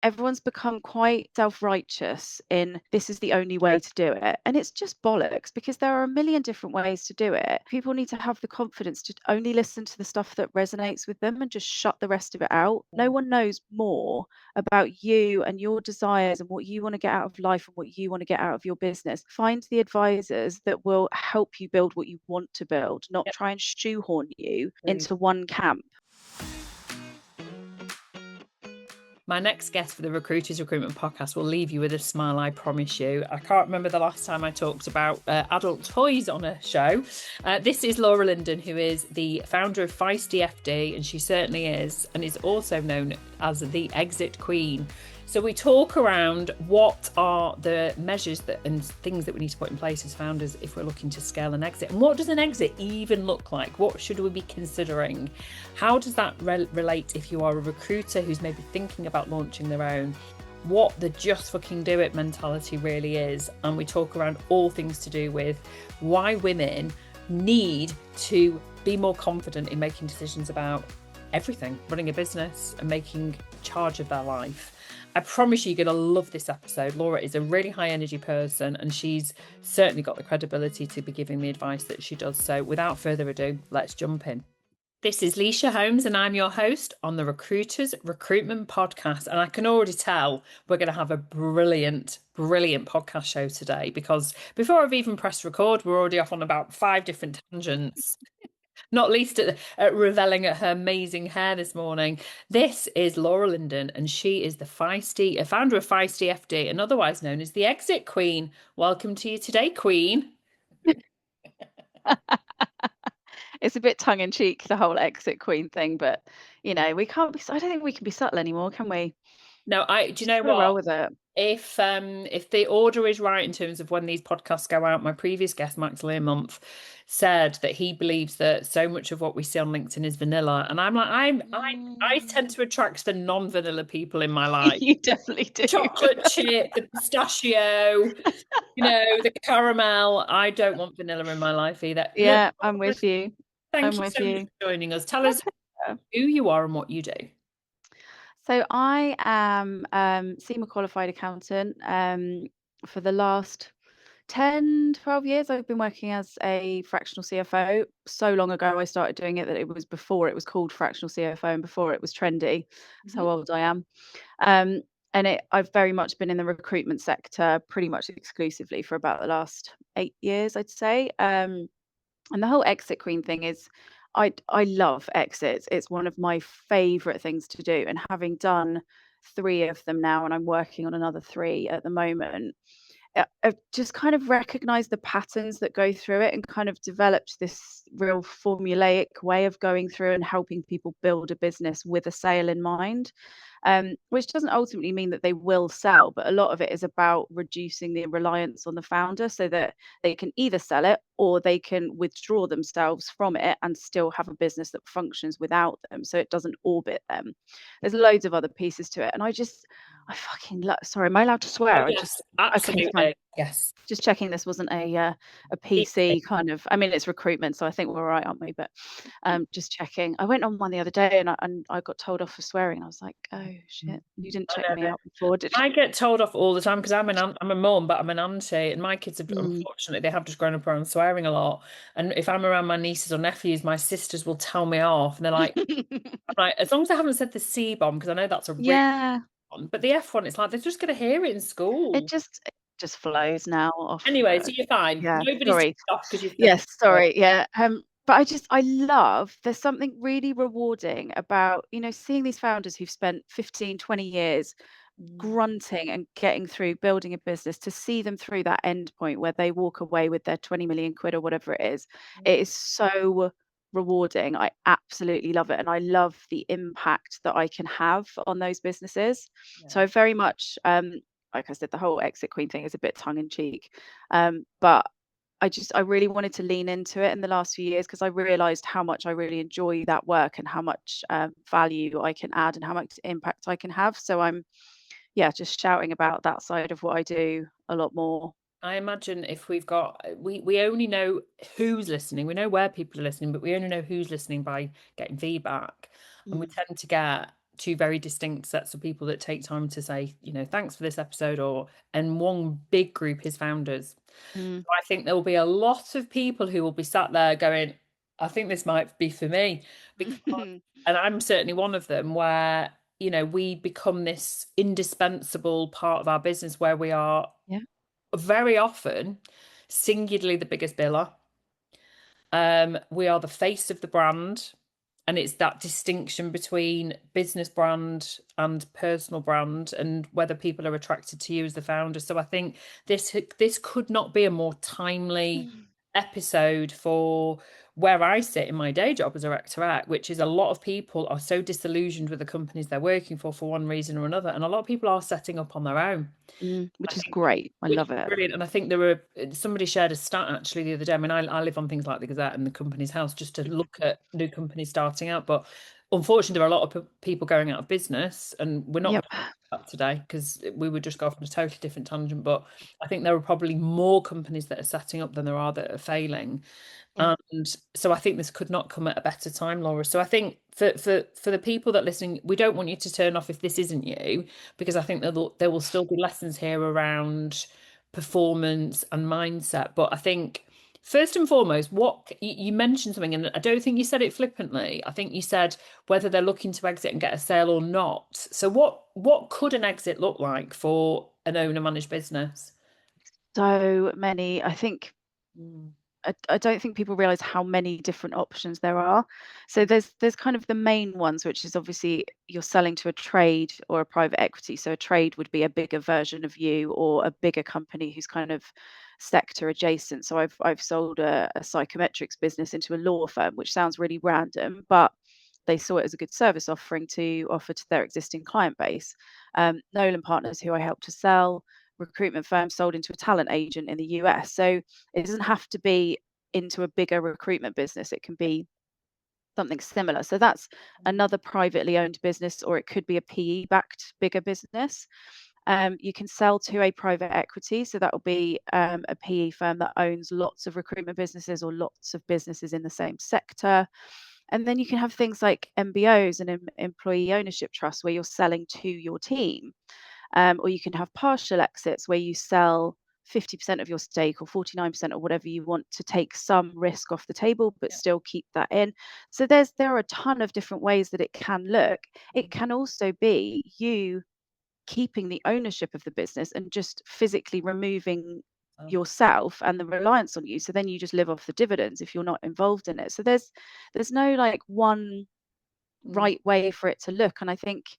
everyone's become quite self-righteous in this is the only way to do it. And it's just bollocks because there are a million different ways to do it. People need to have the confidence to only listen to the stuff that resonates with them and just shut the rest of it out. No one knows more about you and your desires and what you want to get out of life and what you want to get out of your business. Find the advisors that will help you build what you want to build, not Yep. try and shoehorn you Agreed. into one camp. My next guest for the Recruiters Recruitment podcast will leave you with a smile, I promise you. I can't remember the last time I talked about adult toys on a show. This is Laura Linden, who is the founder of Feisty FD, and she certainly is, and is also known as the Exit Queen. So we talk around what are the measures and things that we need to put in place as founders if we're looking to scale an exit. And what does an exit even look like? What should we be considering? How does that relate if you are a recruiter who's maybe thinking about launching their own? What the just fucking do it mentality really is. And we talk around all things to do with why women need to be more confident in making decisions about everything, running a business and making charge of their life. I promise you're going to love this episode. Laura is a really high energy person and she's certainly got the credibility to be giving the advice that she does. So without further ado, let's jump in. This is Lysha Holmes and I'm your host on the Recruiters Recruitment podcast. And I can already tell we're going to have a brilliant podcast show today because before I've even pressed record, we're already off on about 5 different tangents. Not least at reveling at her amazing hair this morning. This is Laura Linden, and she is the founder of Feisty FD, and otherwise known as the Exit Queen. Welcome to you today, Queen. It's a bit tongue in cheek, the whole Exit Queen thing, but we can't be. I don't think we can be subtle anymore, can we? No, do you know Gotta roll what? with it. If the order is right in terms of when these podcasts go out, my previous guest, Max Learmonth, said that he believes that so much of what we see on LinkedIn is vanilla. And I'm like, I tend to attract the non-vanilla people in my life. You definitely do. Chocolate chip, the pistachio, the caramel. I don't want vanilla in my life either. Yeah, Look, I'm with you. thank you so much for joining us. Tell us who you are and what you do. So I am SEMA qualified accountant. For the last 10, 12 years, I've been working as a fractional CFO. So long ago, I started doing it that it was before it was called fractional CFO and before it was trendy. That's how old I am. And I've very much been in the recruitment sector pretty much exclusively for about the last 8 years, I'd say. And the whole exit queen thing is, I love exits. It's one of my favorite things to do. And having done 3 of them now, and I'm working on another 3 at the moment, I've just kind of recognized the patterns that go through it and kind of developed this real formulaic way of going through and helping people build a business with a sale in mind. Which doesn't ultimately mean that they will sell, but a lot of it is about reducing the reliance on the founder so that they can either sell it or they can withdraw themselves from it and still have a business that functions without them so it doesn't orbit them. There's loads of other pieces to it. And I fucking love, sorry, am I allowed to swear? Oh, yes, absolutely. Okay, fine. Yes. Just checking this wasn't a PC kind of, I mean, it's recruitment, so I think we're all right, aren't we? But just checking. I went on one the other day and I got told off for swearing. I was like, oh shit, you didn't check me out before, did you? I get told off all the time because I'm a mum, but I'm an auntie, and my kids have unfortunately they have just grown up around swearing a lot. And if I'm around my nieces or nephews, my sisters will tell me off, and they're like, I'm like, as long as I haven't said the C bomb, because I know that's a really Yeah, one, but the F one, it's like they're just going to hear it in school. it just flows now off. Anyway, so you're fine. Yeah, Nobody's sorry. off because you've Yes, sorry. Yeah. But I love, there's something really rewarding about, seeing these founders who've spent 15, 20 years grunting and getting through building a business, to see them through that end point where they walk away with their 20 million quid or whatever it is. It is so rewarding. I absolutely love it. And I love the impact that I can have on those businesses. So I very much, like I said, the whole exit queen thing is a bit tongue in cheek. But I really wanted to lean into it in the last few years because I realized how much I really enjoy that work and how much value I can add and how much impact I can have. So I'm, just shouting about that side of what I do a lot more. I imagine if we've got, we only know who's listening. We know where people are listening, but we only know who's listening by getting feedback. And we tend to get two very distinct sets of people that take time to say, thanks for this episode, and one big group is founders. Mm. I think there will be a lot of people who will be sat there going, I think this might be for me, because, and I'm certainly one of them, where we become this indispensable part of our business where we are Yeah. very often singularly the biggest biller. We are the face of the brand, and it's that distinction between business brand and personal brand, and whether people are attracted to you as the founder. So I think this could not be a more timely episode for where I sit in my day job as a rectorate, which is a lot of people are so disillusioned with the companies they're working for one reason or another, and a lot of people are setting up on their own. Which is great. I Which love is it. brilliant. And I think somebody shared a stat actually the other day. I mean, I live on things like the Gazette and the Company's House just to look at new companies starting out. But unfortunately, there are a lot of people going out of business, and we're not going Yep. to talk about that today because we would just go off on a totally different tangent. But I think there are probably more companies that are setting up than there are that are failing. Yeah. And so I think this could not come at a better time, Laura. So I think for the people that listen, we don't want you to turn off if this isn't you, because I think there will still be lessons here around performance and mindset. But I think first and foremost, what you mentioned something, and I don't think you said it flippantly. I think you said whether they're looking to exit and get a sale or not. So what could an exit look like for an owner managed business? So many. I think Mm. I don't think people realize how many different options there are. So there's kind of the main ones, which is obviously you're selling to a trade or a private equity. So a trade would be a bigger version of you or a bigger company who's kind of sector adjacent. So I've sold a psychometrics business into a law firm, which sounds really random, but they saw it as a good service offering to offer to their existing client base. Nolan Partners, who I helped to sell, recruitment firm sold into a talent agent in the US. So it doesn't have to be into a bigger recruitment business. It can be something similar. So that's another privately owned business, or it could be a PE backed bigger business. You can sell to a private equity. So that will be a PE firm that owns lots of recruitment businesses or lots of businesses in the same sector. And then you can have things like MBOs and employee ownership trusts where you're selling to your team. Or you can have partial exits where you sell 50% of your stake or 49% or whatever you want to take some risk off the table, but Yeah. still keep that in. So there are a ton of different ways that it can look. It can also be you keeping the ownership of the business and just physically removing Oh. yourself and the reliance on you. So then you just live off the dividends if you're not involved in it. So there's no like one Mm. right way for it to look. And I think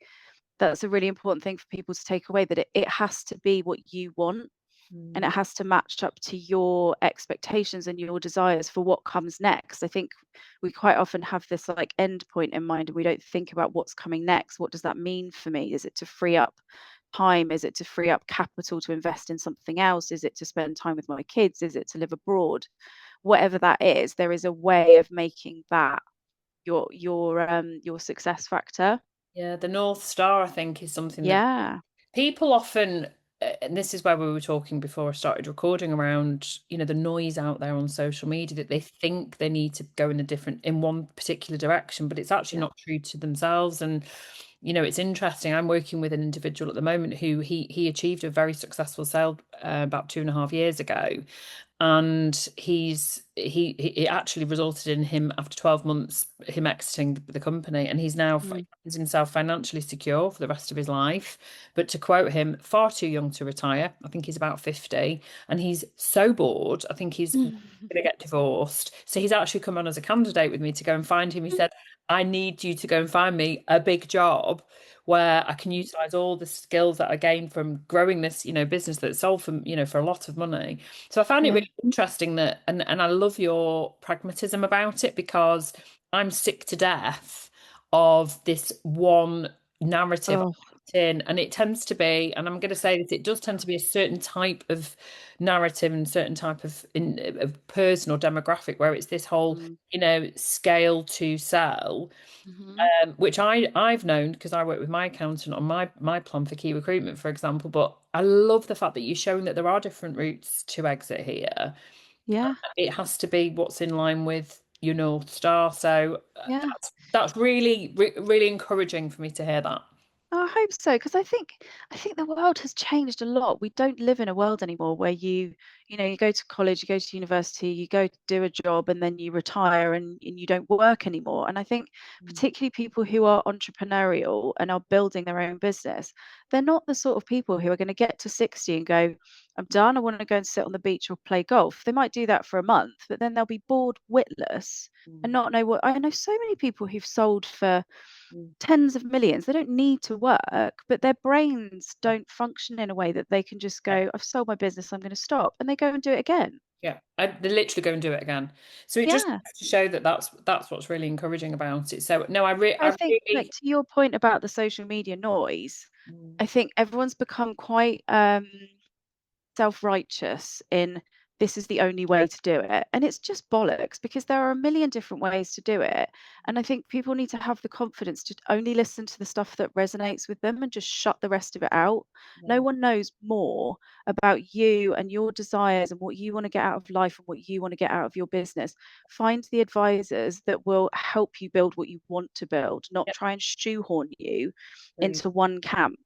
that's a really important thing for people to take away, that it has to be what you want and Mm. it has to match up to your expectations and your desires for what comes next. I think we quite often have this like end point in mind and we don't think about what's coming next. What does that mean for me? Is it to free up time? Is it to free up capital to invest in something else? Is it to spend time with my kids? Is it to live abroad? Whatever that is, there is a way of making that your success factor. Yeah, the North Star, I think, is something that Yeah. people often, and this is where we were talking before I started recording around, the noise out there on social media that they think they need to go in one particular direction, but it's actually Yeah. not true to themselves. And, it's interesting. I'm working with an individual at the moment who he achieved a very successful sale about 2.5 years ago. And he actually resulted in him after 12 months him exiting the company, and he's now Mm. finds himself financially secure for the rest of his life. But to quote him, far too young to retire. I think he's about 50, and he's so bored. I think he's going to get divorced. So he's actually come on as a candidate with me to go and find him. He said, I need you to go and find me a big job where I can utilize all the skills that I gained from growing this, business that sold for a lot of money. So I found it Yeah. really interesting that, and I love your pragmatism about it, because I'm sick to death of this one narrative Oh. in, and it tends to be, and I'm going to say this, it does tend to be a certain type of narrative and certain type of person or demographic where it's this whole, Mm. scale to sell, Mhm. which I've known because I work with my accountant on my plan for key recruitment, for example. But I love the fact that you're showing that there are different routes to exit here. Yeah. It has to be what's in line with your North Star. So Yeah. that's really, really encouraging for me to hear that. I hope so, because I think the world has changed a lot. We don't live in a world anymore where you go to college, you go to university, you go to do a job, and then you retire and you don't work anymore. And I think Mm, particularly people who are entrepreneurial and are building their own business, they're not the sort of people who are going to get to 60 and go, I'm done, I want to go and sit on the beach or play golf. They might do that for a month, but then they'll be bored witless and mm, not know what. I know so many people who've sold for mm. tens of millions. They don't need to work, but their brains don't function in a way that they can just Yeah. go, I've sold my business, I'm going to stop. And they go and do it again. Yeah, they literally go and do it again. So it just Yeah. goes to show that that's what's really encouraging about it. So no, I I think, like, really, to your point about the social media noise, mm, I think everyone's become quite self-righteous in this is the only way to do it. And it's just bollocks because there are a million different ways to do it. And I think people need to have the confidence to only listen to the stuff that resonates with them and just shut the rest of it out. No yeah, one knows more about you and your desires and what you want to get out of life and what you want to get out of your business. Find the advisors that will help you build what you want to build, not yeah, try and shoehorn you agreed. into one camp.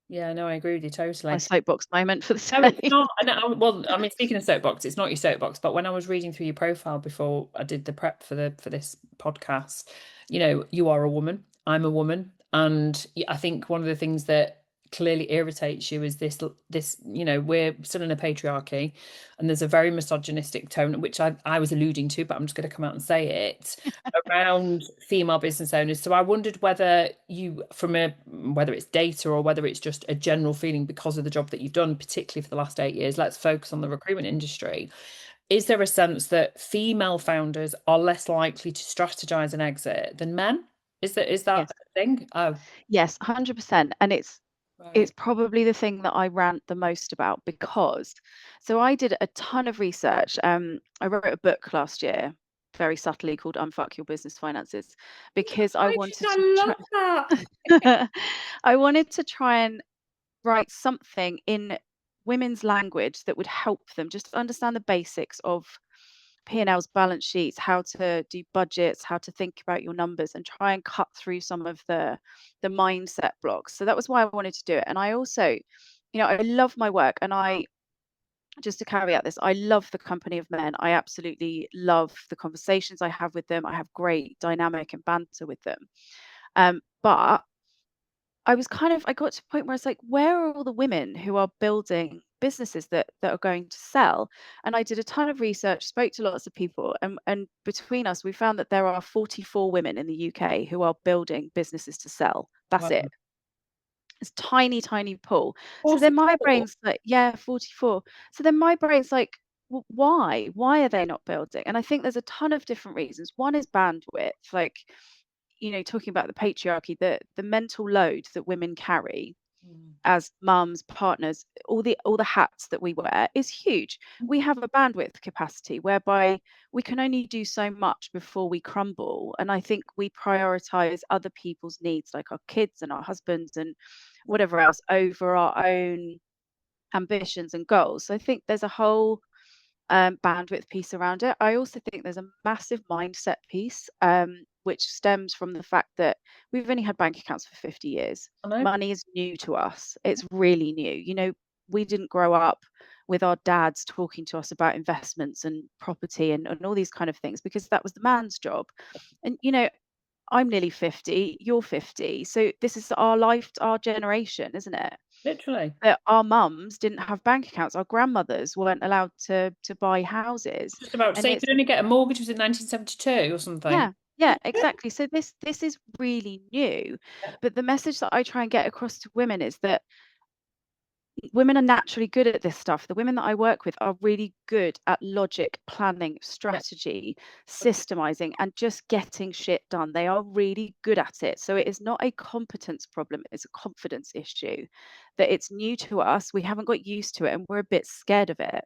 Yeah, no, I agree with you My totally. soapbox moment for the No, it's day. not. And well, I mean, speaking of soapbox, it's not your soapbox. But when I was reading through your profile before I did the prep for this podcast, you are a woman. I'm a woman, and I think one of the things that clearly irritates you is this. We're still in a patriarchy, and there's a very misogynistic tone, which I was alluding to, but I'm just going to come out and say it around female business owners. So I wondered whether whether it's data or whether it's just a general feeling because of the job that you've done, particularly for the last 8 years. Let's focus on the recruitment industry. Is there a sense that female founders are less likely to strategize an exit than men? Is that Yes. a thing? Oh, Yes, 100%, and it's right. probably the thing that I rant the most about because so I did a ton of research. I wrote a book last year, very subtly called Unfuck Your Business Finances, because I Exciting. wanted to I try love that. I wanted to try and write something in women's language that would help them just understand the basics of P&Ls, balance sheets, how to do budgets, how to think about your numbers and try and cut through some of the mindset blocks. So that was why I wanted to do it. And I also, I love my work and I just to carry out this, I love the company of men. I absolutely love the conversations I have with them. I have great dynamic and banter with them. But I got to a point where it's like, where are all the women who are building businesses that are going to sell? And I did a ton of research, spoke to lots of people, and between us, we found that there are 44 women in the UK who are building businesses to sell. That's Wow. it. It's tiny, tiny pool. So then my 44. brain's like, yeah, 44. So then my brain's like, why? Why are they not building? And I think there's a ton of different reasons. One is bandwidth, like talking about the patriarchy, the mental load that women carry Mm. as mums, partners, all the hats that we wear is huge. We have a bandwidth capacity whereby we can only do so much before we crumble. And I think we prioritize other people's needs, like our kids and our husbands and whatever else, over our own ambitions and goals. So I think there's a whole bandwidth piece around it. I also think there's a massive mindset piece, which stems from the fact that we've only had bank accounts for 50 years. I know. Money is new to us. It's really new. We didn't grow up with our dads talking to us about investments and property and all these kind of things because that was the man's job. And I'm nearly 50, you're 50. So this is our life, our generation, isn't it? Literally. That our mums didn't have bank accounts, our grandmothers weren't allowed to buy houses, Just about to and say you it's could only get a mortgage was in 1972 or something. yeah, yeah, exactly. So this is really new, Yeah. but the message that I try and get across to women is that women are naturally good at this stuff. The women that I work with are really good at logic, planning, Yeah. strategy, systemizing, and just getting shit done. They are really good at it. So it is not a competence problem, it's a confidence issue. That it's new to us, we haven't got used to it, and we're a bit scared of it.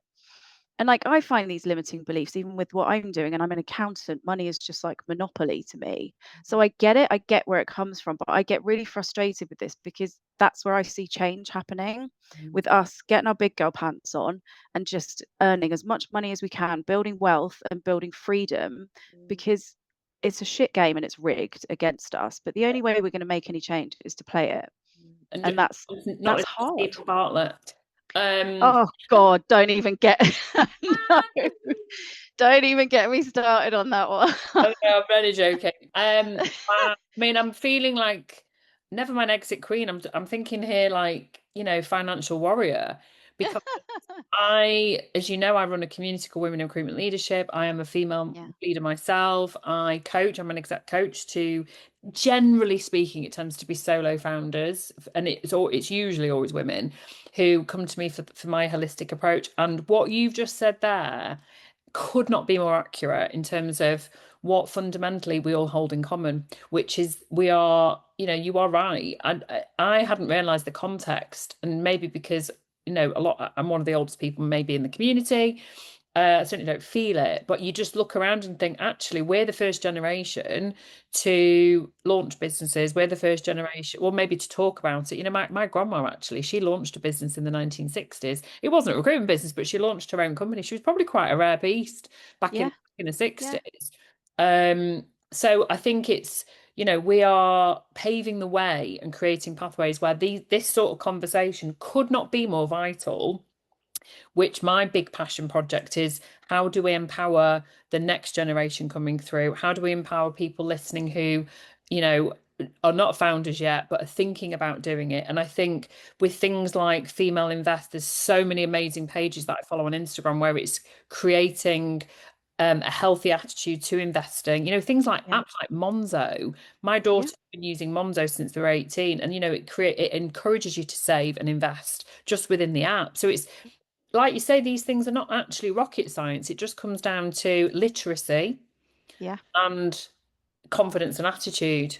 And like, I find these limiting beliefs even with what I'm doing, and I'm an accountant, money is just like monopoly to me. So I get it, I get where it comes from, but I get really frustrated with this because that's where I see change happening Mm, with us getting our big girl pants on and just earning as much money as we can, building wealth and building freedom, mm, because it's a shit game and it's rigged against us. But the only way we're going to make any change is to play it. and And that's not as hard. Stephen Bartlett. Oh God, don't even get no. Don't even get me started on that one. Oh, no, I'm really joking. I mean, I'm feeling like never mind exit queen. I'm thinking here like, financial warrior, because as you know, I run a community called Women in Recruitment Leadership. I am a female Yeah, leader myself. I coach. I'm an exec coach to, generally speaking, it tends to be solo founders, and it's usually always women who come to me for my holistic approach. And what you've just said there could not be more accurate in terms of what fundamentally we all hold in common, which is we are, you are right. And I hadn't realized the context, and maybe because, I'm one of the oldest people maybe in the community. I certainly don't feel it, but you just look around and think, actually, we're the first generation to launch businesses. We're the first generation, well, maybe to talk about it. My grandma, actually, she launched a business in the 1960s. It wasn't a recruitment business, but she launched her own company. She was probably quite a rare beast back yeah, in the yeah, 60s. So I think it's, we are paving the way and creating pathways where this sort of conversation could not be more vital, which my big passion project is: how do we empower the next generation coming through? How do we empower people listening who, you know, are not founders yet, but are thinking about doing it? And I think with things like Female Invest, there's so many amazing pages that I follow on Instagram where it's creating a healthy attitude to investing. Things like yeah, apps like Monzo. My yeah, daughter's been using Monzo since they were 18, and it encourages you to save and invest just within the app. So it's like you say, these things are not actually rocket science. It just comes down to literacy yeah, and confidence and attitude.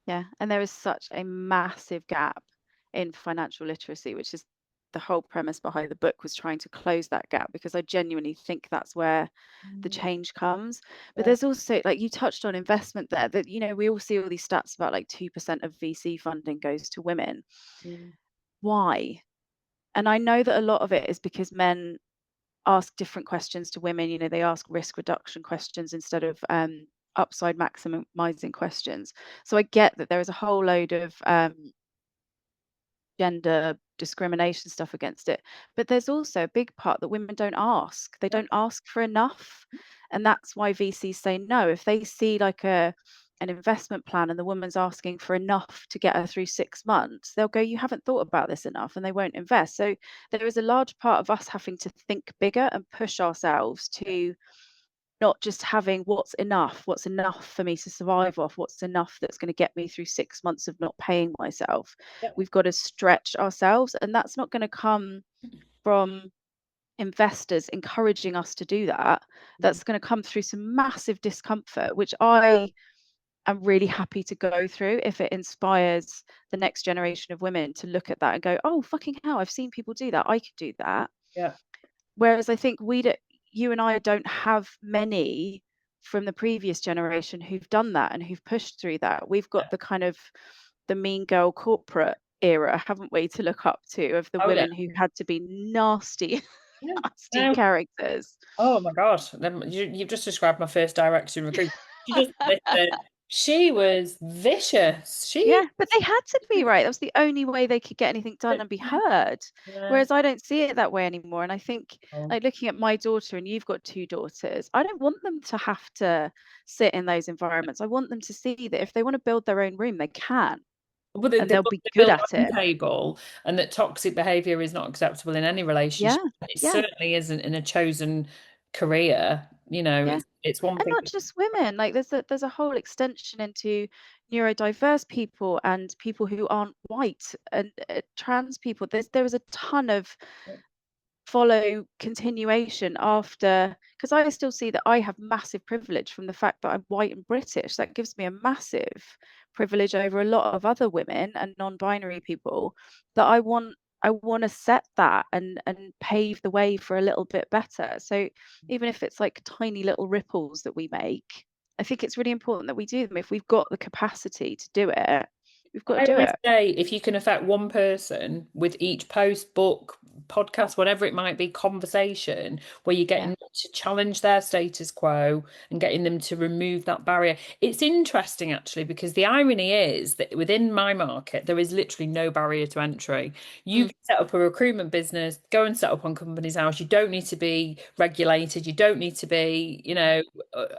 yeah. And there is such a massive gap in financial literacy, which is the whole premise behind the book, was trying to close that gap, because I genuinely think that's where the Mm, change comes. But yeah. there's also, like you touched on investment there, that we all see all these stats about like 2% of VC funding goes to women. Mm, Why? And I know that a lot of it is because men ask different questions to women. They ask risk reduction questions instead of upside maximizing questions. So I get that there is a whole load of gender discrimination stuff against it. But there's also a big part that women don't ask. They yeah, don't ask for enough. And that's why VCs say no. If they see like an investment plan and the woman's asking for enough to get her through 6 months, they'll go, you haven't thought about this enough, and they won't invest. So there is a large part of us having to think bigger and push ourselves to not just having what's enough for me to survive off, what's enough that's going to get me through 6 months of not paying myself. yeah, We've got to stretch ourselves, and that's not going to come from investors encouraging us to do that. mm, That's going to come through some massive discomfort, which I am really happy to go through if it inspires the next generation of women to look at that and go, oh fucking hell, I've seen people do that, I could do that. yeah, Whereas I think you and I don't have many from the previous generation who've done that and who've pushed through that. We've got the kind of the mean girl corporate era, haven't we, to look up to, of the oh yeah, women who had to be nasty, yeah. nasty characters. Oh my God. You've just described my first director in recruitment. She just listen, she was vicious. Yeah, but they had to be, right. That was the only way they could get anything done and be heard. Yeah. Whereas I don't see it that way anymore. And I think, Oh, like looking at my daughter, and you've got two daughters, I don't want them to have to sit in those environments. I want them to see that if they want to build their own room, they can, well, and they they'll look be to good build at their it. own table, and that toxic behavior is not acceptable in any relationship. Yeah, It yeah, certainly isn't in a chosen career. yeah. It's one And thing. not just women. Like there's a whole extension into neurodiverse people and people who aren't white and trans people. There is a ton of follow continuation after, because I still see that I have massive privilege from the fact that I'm white and British. That gives me a massive privilege over a lot of other women and non-binary people, that I want I want to set that and pave the way for a little bit better. So even if it's like tiny little ripples that we make, I think it's really important that we do them. If we've got the capacity to do it, we've got I to do always it. say if you can affect one person with each post, book, podcast, whatever it might be, conversation, where you're getting Yeah. them to challenge their status quo and getting them to remove that barrier. It's interesting actually, because the irony is that within my market, there is literally no barrier to entry. You Mm. can set up a recruitment business, go and set up on Companies House. You don't need to be regulated. You don't need to be,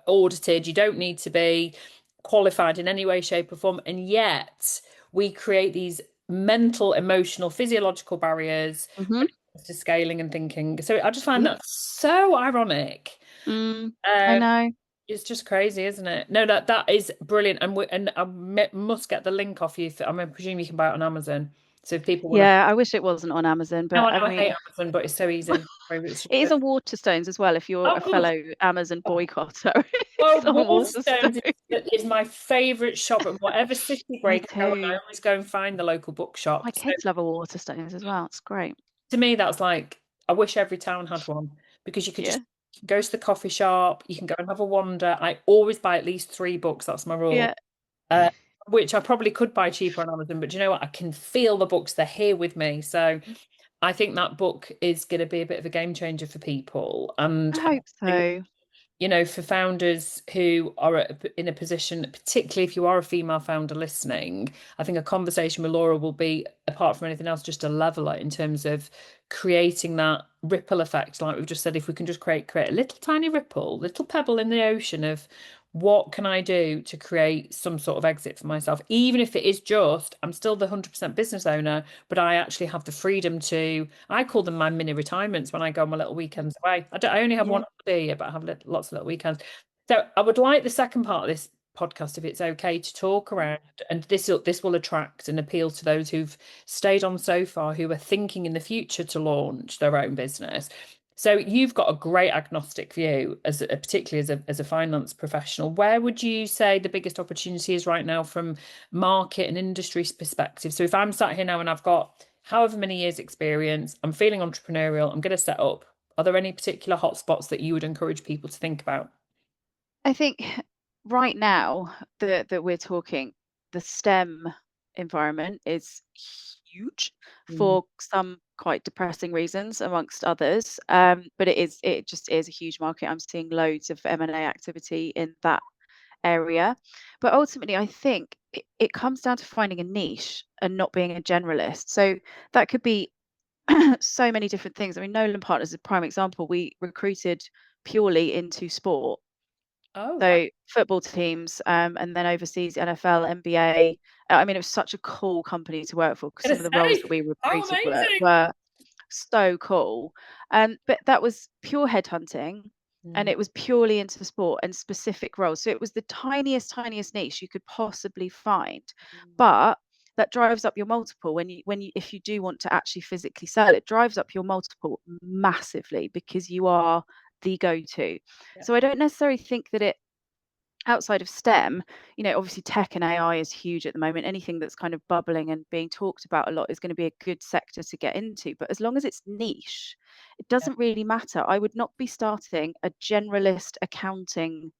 audited. You don't need to be qualified in any way, shape, or form. And yet, we create these mental, emotional, physiological barriers Hmm. when it comes to scaling and thinking. So I just find Yeah. that so ironic. I Um, know. it's just crazy, isn't it? No, that is brilliant, and I must get the link off you. I presume you can buy it on Amazon. So if people want to, Yeah, I wish it wasn't on Amazon, no, but I know I I mean, hate Amazon, but it's so easy. It's just it is on Waterstones as well. If you're oh, a good. fellow Amazon boycotter, Oh, it's on Waterstones Waterstones. is my favourite shop, and whatever city Me break I go on, I too. always go and find the local My bookshop. So kids love a Waterstones as well. It's great. to me, that's like, I wish every town had one because you could Yeah. just go to the coffee shop, you can go and have a wander. I always buy at least 3 books, that's my rule. Yeah. Uh, which I probably could buy cheaper on Amazon, but do you know what? I can feel the books, they're here with me. So I think that book is going to be a bit of a game changer for people. And I hope I think, so. for founders who are in a position, particularly if you are a female founder listening, I think a conversation with Laura will be, apart from anything else, just a leveler in terms of creating that ripple effect. Like we've just said, if we can just create a little tiny ripple, little pebble in the ocean of what can I do to create some sort of exit for myself, even if it is just, I'm still the 100% business owner, but I actually have the freedom to, I call them my mini retirements when I go on my little weekends away. I only have Yeah. one holiday a year, but I have lots of little weekends. So I would like the second part of this podcast, if it's okay, to talk around, and this will attract and appeal to those who've stayed on so far, who are thinking in the future to launch their own business. So you've got a great agnostic view, particularly as a finance professional. Where would you say the biggest opportunity is right now from market and industry perspective? So if I'm sat here now and I've got however many years experience, I'm feeling entrepreneurial, I'm going to set up. Are there any particular hotspots that you would encourage people to think about? I think right now that we're talking, the STEM environment is huge Mm. for some quite depressing reasons, amongst others. But it just is a huge market. I'm seeing loads of M&A activity in that area. But ultimately, I think it comes down to finding a niche and not being a generalist. So that could be so many different things. I mean, Nolan Partners is a prime example. We recruited purely into sport. Oh, wow. So football teams, and then overseas NFL, NBA. I mean, it was such a cool company to work for because I'm some of gonna the roles that say, we how recruited amazing. were so cool. But that was pure headhunting, and Mm. it was purely into sport and specific roles. So it was the tiniest niche you could possibly find. But that drives up your multiple when you if you do want to actually physically sell, it drives up your multiple massively because you are the go-to. Yeah, So I don't necessarily think that it outside of STEM, obviously tech and AI is huge at the moment. Anything that's kind of bubbling and being talked about a lot is going to be a good sector to get into. But as long as it's niche, it yeah. doesn't really matter. I would not be starting a generalist accounting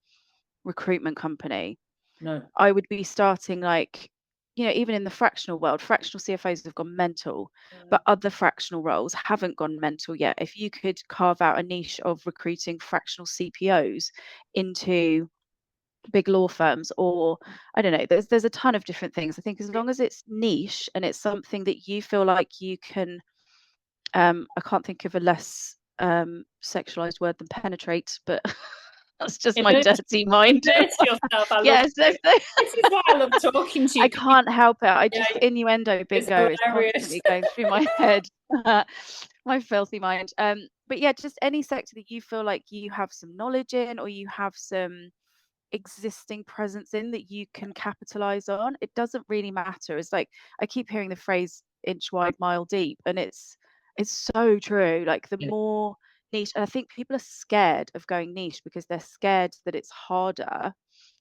recruitment company. No. I would be starting like, even in the fractional world, fractional CFOs have gone mental, but other fractional roles haven't gone mental yet. If you could carve out a niche of recruiting fractional CPOs into big law firms, or I don't know, there's a ton of different things. I think as long as it's niche and it's something that you feel like you can, I can't think of a less sexualized word than penetrate, but that's just my Immerse, dirty mind. immerse yourself. I love Yes, it. This is why I love talking to I you. can't help it. I Yeah, just innuendo it's bingo is hilarious. constantly going through my head. My filthy mind. But yeah, just any sector that you feel like you have some knowledge in, or you have some existing presence in that you can capitalize on. It doesn't really matter. It's like I keep hearing the phrase inch wide, mile deep, and it's so true. Like the Yeah, more niche, and I think people are scared of going niche because they're scared that it's harder.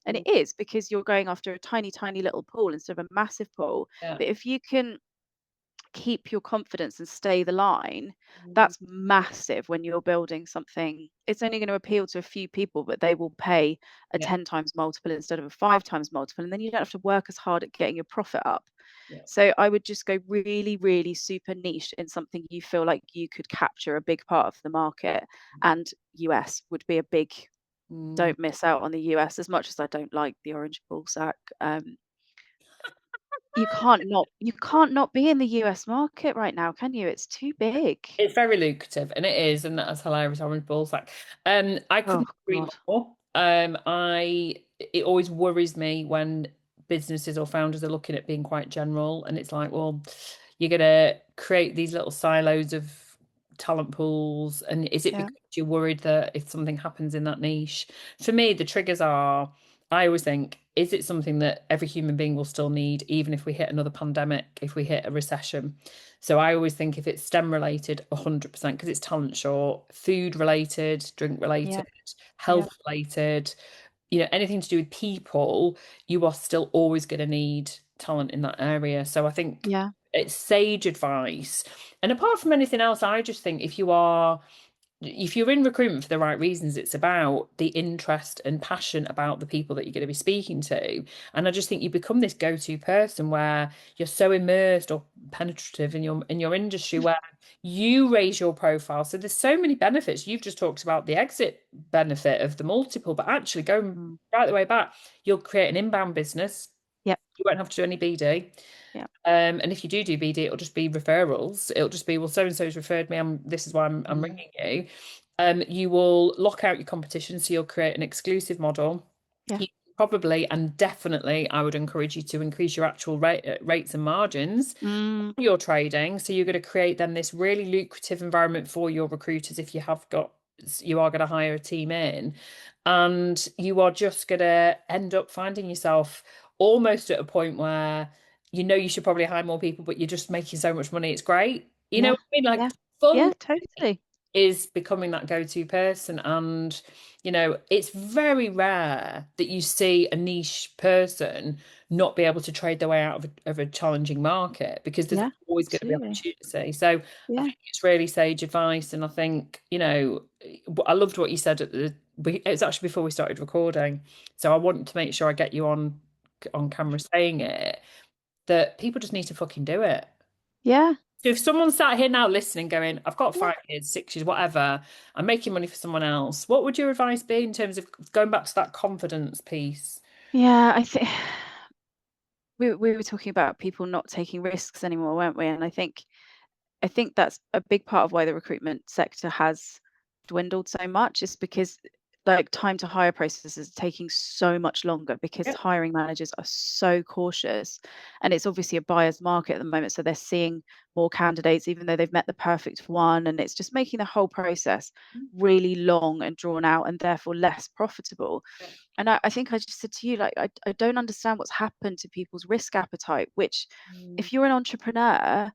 And mm, it is because you're going after a tiny little pool instead of a massive pool. yeah, But if you can keep your confidence and stay the line, that's massive when you're building something. It's only going to appeal to a few people, but they will pay a Yeah. 10 times multiple instead of a 5 times multiple. And then you don't have to work as hard at getting your profit up. Yeah. So I would just go really, really super niche in something you feel like you could capture a big part of the market. And US would be a big, don't miss out on the US. As much as I don't like the orange ball sack, you can't not be in the US market right now, can you? It's too big. It's very lucrative, and it is, and that's hilarious. Orange ball sack. I Oh couldn't agree God. more. It always worries me when businesses or founders are looking at being quite general, and it's like, well, you're gonna create these little silos of talent pools, and is it Yeah. because you're worried that if something happens in that niche? For me, the triggers are, I always think, is it something that every human being will still need, even if we hit another pandemic, if we hit a recession? So I always think if it's STEM related, 100%, because it's talent short, food related, drink Yeah. related, Yeah. health related, anything to do with people, you are still always going to need talent in that area. So I think Yeah. it's sage advice. And apart from anything else, I just think if you're in recruitment for the right reasons, it's about the interest and passion about the people that you're going to be speaking to. And I just think you become this go-to person where you're so immersed or penetrative in your industry where you raise your profile. So there's so many benefits. You've just talked about the exit benefit of the multiple, but actually going Mm. right the way back, you'll create an inbound business. Yep. You won't have to do any BD. Yep. And if you do BD, it'll just be referrals. It'll just be, well, so and so's referred me. This is why I'm Mm. ringing you. You will lock out your competition, so you'll create an exclusive model. Yeah. You probably and definitely, I would encourage you to increase your actual rates and margins. Mm. You're trading, so you're going to create then this really lucrative environment for your recruiters if you are going to hire a team in, and you are just going to end up finding yourself almost at a point where you should probably hire more people, but you're just making so much money. It's great. You know Yeah. what I mean? Like Yeah. fun Yeah. Totally. is becoming that go-to person. And it's very rare that you see a niche person not be able to trade their way out of a challenging market, because there's Yeah. always going to be Absolutely. opportunity. So I Yeah. think it's really sage advice. And I think I loved what you said it was actually before we started recording, so I want to make sure I get you on camera saying it, that people just need to fucking do it. Yeah. So if someone sat here now listening, going, I've got Yeah. 5 years, 6 years, whatever, I'm making money for someone else, what would your advice be in terms of going back to that confidence piece? Yeah. I think we were talking about people not taking risks anymore, weren't we? And I think that's a big part of why the recruitment sector has dwindled so much, is because like time to hire processes is taking so much longer because Yeah. hiring managers are so cautious, and it's obviously a buyer's market at the moment, so they're seeing more candidates even though they've met the perfect one, and it's just making the whole process really long and drawn out and therefore less profitable. And I think I just said to you, like, I don't understand what's happened to people's risk appetite, which Mm. if you're an entrepreneur,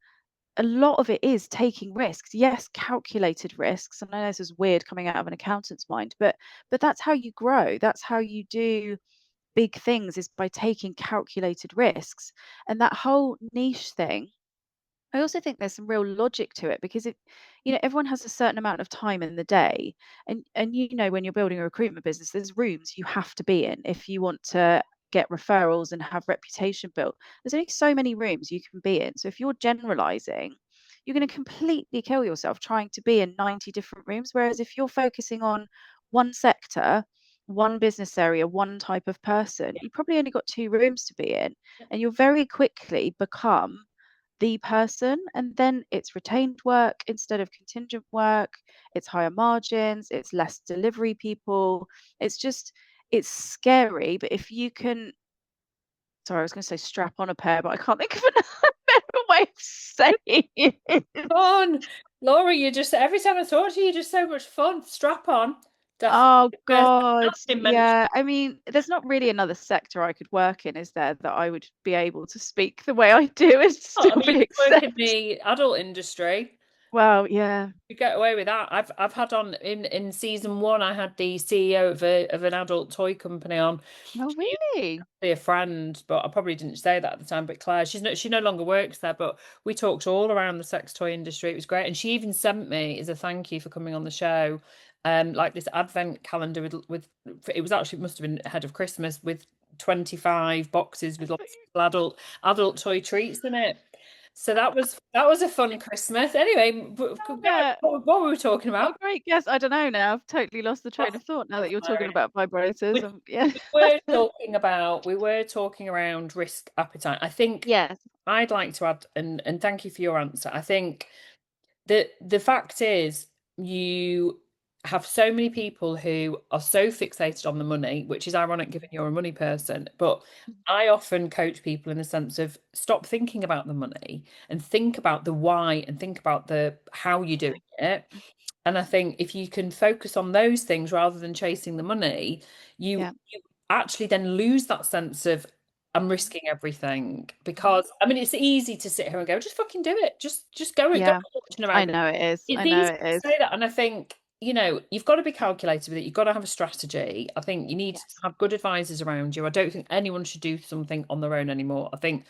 a lot of it is taking risks. Yes, calculated risks. And I know this is weird coming out of an accountant's mind, but that's how you grow. That's how you do big things, is by taking calculated risks. And that whole niche thing, I also think there's some real logic to it, because everyone has a certain amount of time in the day, and when you're building a recruitment business, there's rooms you have to be in if you want to get referrals and have reputation built. There's only so many rooms you can be in. So if you're generalizing, you're going to completely kill yourself trying to be in 90 different rooms. Whereas if you're focusing on one sector, one business area, one type of person, you probably only got two rooms to be in, and you'll very quickly become the person, and then it's retained work instead of contingent work, it's higher margins, it's less delivery people. It's scary, but if you can, sorry, I was going to say strap on a pair, but I can't think of another better way of saying it. Fun. Laura, you just, every time I talk to you, you're just so much fun. Strap on. Definitely. Oh God. Didn't mention. Yeah. I mean, there's not really another sector I could work in, is there, that I would be able to speak the way I do and I still mean, be you work in accepted? the adult industry. Well, yeah. You get away with that. I've had on in season one, I had the CEO of an adult toy company on. Oh, She's really? actually a friend, but I probably didn't say that at the time. But Claire, she no longer works there, but we talked all around the sex toy industry. It was great, and she even sent me as a thank you for coming on the show, like this advent calendar with it was actually, it must have been ahead of Christmas, with 25 boxes with lots of adult toy treats in it. So that was a fun Christmas. Anyway, Yeah. what were we talking What about? a great guess. I don't know now. I've totally lost the train That's of thought now that you're talking hilarious. about vibrators. We, Yeah. we were talking around risk appetite. I think Yes. I'd like to add, and thank you for your answer. I think the fact is, you have so many people who are so fixated on the money, which is ironic given you're a money person. But I often coach people in the sense of stop thinking about the money and think about the why and think about the how you're Yeah. doing it. And I think if you can focus on those things rather than chasing the money, Yeah. you actually then lose that sense of I'm risking everything. Mhm. Because I mean, it's easy to sit here and go, just fucking do it. Just go and go Yeah. launching I around. know it is. It's I know easy it to is. say that. And I think, you've got to be calculated with it. You've got to have a strategy. I think you need to Yes. have good advisors around you. I don't think anyone should do something on their own anymore. I think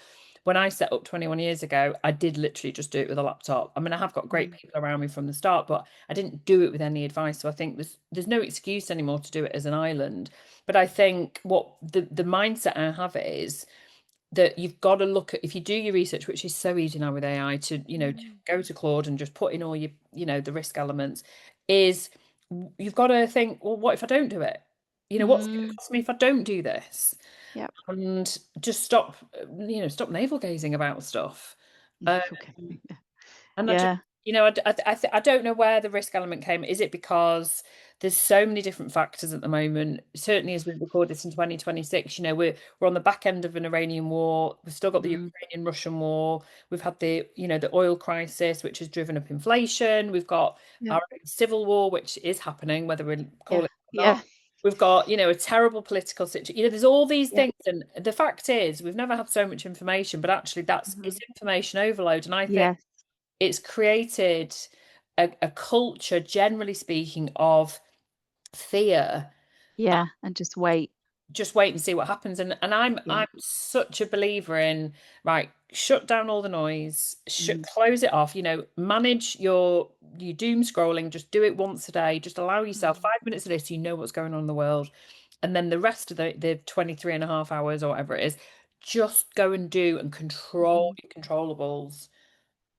when I set up 21 years ago, I did literally just do it with a laptop. I mean, I have got great Mm. people around me from the start, but I didn't do it with any advice. So I think there's no excuse anymore to do it as an island. But I think what the mindset I have is that you've got to look at, if you do your research, which is so easy now with AI, to Mm. go to Claude and just put in all your the risk elements, is you've got to think, well, what if I don't do it? What's it going to Mm. cost me if I don't do this? Yep. And just stop navel gazing about stuff. um, Navel gazing. and I just, Yeah. I don't know where the risk element came. Is it because there's so many different factors at the moment? Certainly, as we record this in 2026, we're on the back end of an Iranian war. We've still got the Mm. Ukrainian-Russian war. We've had the oil crisis, which has driven up inflation. We've got Yeah. our civil war, which is happening, whether we call Yeah. it or Yeah. not. We've got, a terrible political situation. There's all these Yeah. things, and the fact is, we've never had so much information. But actually, it's Mhm. information overload, and I think Yes. it's created a culture, generally speaking, of fear. Yeah. And just wait. Just wait and see what happens. And I'm Yeah. I'm such a believer in, right, shut down all the noise, Mm. close it off, manage your doom scrolling, just do it once a day, just allow yourself Mm. 5 minutes a day so you know what's going on in the world. And then the rest of the 23 and a half hours or whatever it is, just go and do and control Mhm. your controllables.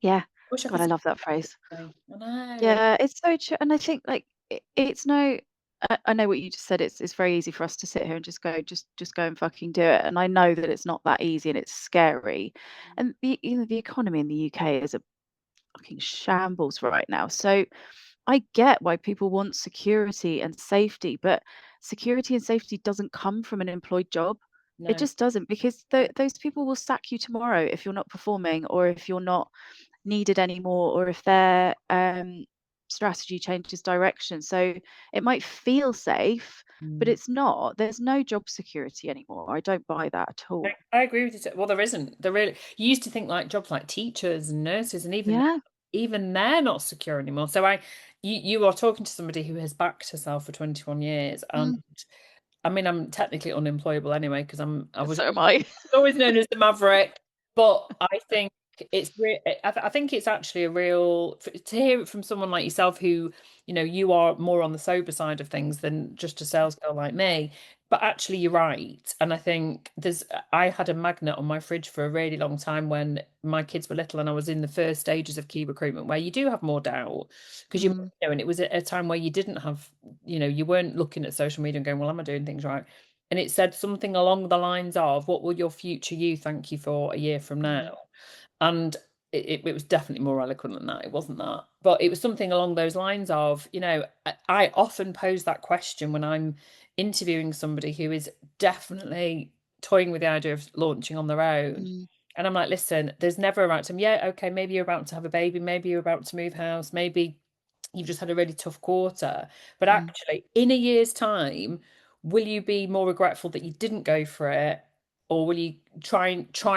Yeah. Wish I God, could I say love that that phrase. differently. I know. Yeah, it's so true, and I think, like, it's no I know what you just said, it's very easy for us to sit here and just go, "Just go and fucking do it," and I know that it's not that easy and it's scary, and the economy in the UK is a fucking shambles right now, so I get why people want security and safety, but security and safety doesn't come from an employed job. It No. just doesn't, because those people will sack you tomorrow if you're not performing, or if you're not needed anymore, or if their strategy changes direction. So it might feel safe, but Mm. it's not. There's no job security anymore. I don't buy that at all. I agree with you. Well, there isn't. There really. You used to think like jobs like teachers and nurses, and Yeah. even they're not secure anymore. So you are talking to somebody who has backed herself for 21 years, and Mm. I mean, I'm technically unemployable anyway because I was So am I. always known as the maverick. But I think I think it's actually a real, to hear it from someone like yourself, who you are more on the sober side of things than just a sales girl like me. But actually, you're right, and I think I had a magnet on my fridge for a really long time when my kids were little, and I was in the first stages of key recruitment, where you do have more doubt because Mm. and it was a time where you didn't have, you weren't looking at social media and going, well, am I doing things right? And it said something along the lines of, what will your future you thank you for a year from now? Mm. And it was definitely more eloquent than that. It wasn't that. But it was something along those lines of, I often pose that question when I'm interviewing somebody who is definitely toying with the idea of launching on their own. Mm. And I'm like, listen, there's never a right time. Yeah, okay, maybe you're about to have a baby, maybe you're about to move house, maybe you've just had a really tough quarter. But Mm. actually, in a year's time, will you be more regretful that you didn't go for it? Or will you try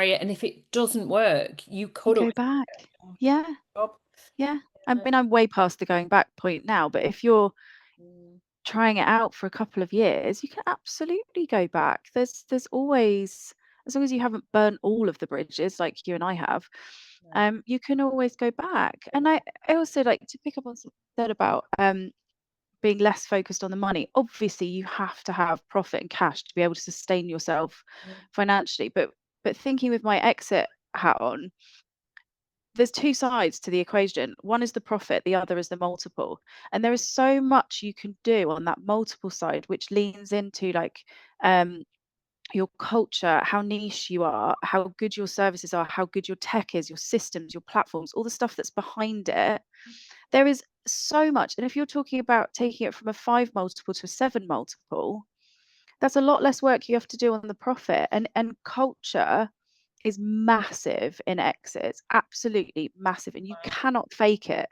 it? And if it doesn't work, you You could go always back. get a Yeah. job. Yeah. I mean, I'm way past the going back point now, but if you're trying it out for a couple of years, you can absolutely go back. There's always, as long as you haven't burnt all of the bridges like you and I have, you can always go back. And I also like to pick up on something you said about being less focused on the money. Obviously, you have to have profit and cash to be able to sustain yourself financially. But thinking with my exit hat on, there's two sides to the equation. One is the profit, the other is the multiple. And there is so much you can do on that multiple side, which leans into like your culture, how niche you are, how good your services are, how good your tech is, your systems, your platforms, all the stuff that's behind it. There is so much. And if you're talking about taking it from a 5 multiple to a 7 multiple, that's a lot less work you have to do on the profit. And culture is massive in exits, absolutely massive, and you cannot fake it.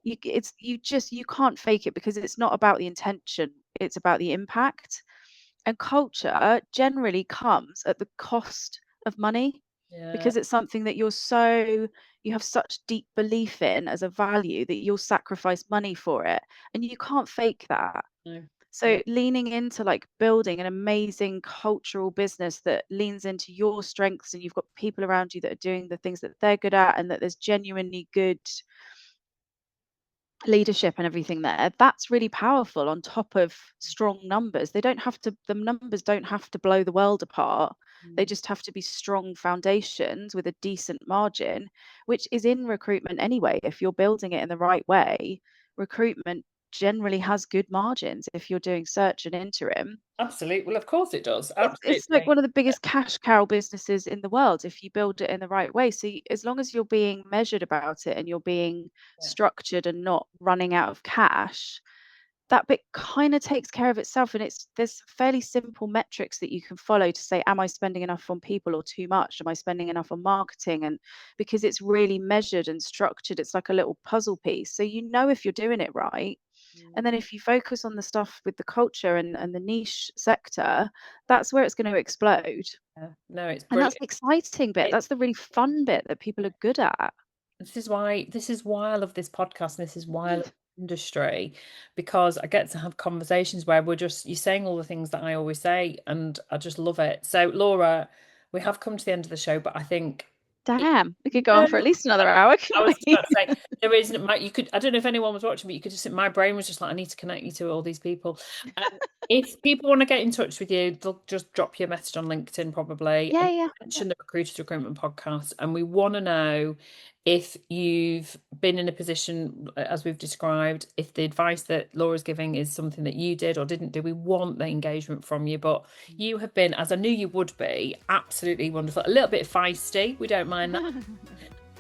You can't fake it because it's not about the intention, it's about the impact. And culture generally comes at the cost of money because it's something that you have such deep belief in as a value that you'll sacrifice money for it, and you can't fake that. No. So leaning into like building an amazing cultural business that leans into your strengths, and you've got people around you that are doing the things that they're good at, and that there's genuinely good leadership and everything there, that's really powerful on top of strong numbers. The numbers don't have to blow the world apart. They just have to be strong foundations with a decent margin, which is in recruitment anyway. If you're building it in the right way, recruitment generally has good margins if you're doing search and interim. Absolutely. Well, of course it does. It's like Absolutely. one of the biggest cash cow businesses in the world if you build it in the right way. So as long as you're being measured about it and you're being structured and not running out of cash, that bit kind of takes care of itself. And there's fairly simple metrics that you can follow to say, am I spending enough on people or too much? Am I spending enough on marketing? And because it's really measured and structured, it's like a little puzzle piece. So you know if you're doing it right. And then if you focus on the stuff with the culture and the niche sector, that's where it's going to explode. No, it's And that's brilliant. the exciting bit. That's the really fun bit that people are good at. This is why I love this podcast, and this is why I love the industry, because I get to have conversations where you're saying all the things that I always say, and I just love it. So, Laura, we have come to the end of the show, but I think Damn, we could go on for at least another hour, I couldn't was we? about to say there isn't you could, I don't know if anyone was watching, but you could just, my brain was just like, I need to connect you to all these people. If people want to get in touch with you, they'll just drop you a message on LinkedIn probably, and Yeah. mention the Recruiters Recruitment Podcast. And we want to know if you've been in a position as we've described, if the advice that Laura's giving is something that you did or didn't do. We want the engagement from you, but you have been, as I knew you would be, absolutely wonderful. A little bit feisty, we don't mind that.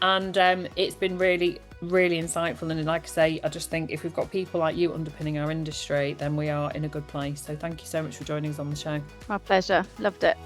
And it's been really, really insightful. And like I say, I just think if we've got people like you underpinning our industry, then we are in a good place. So thank you so much for joining us on the show. My pleasure. Loved it.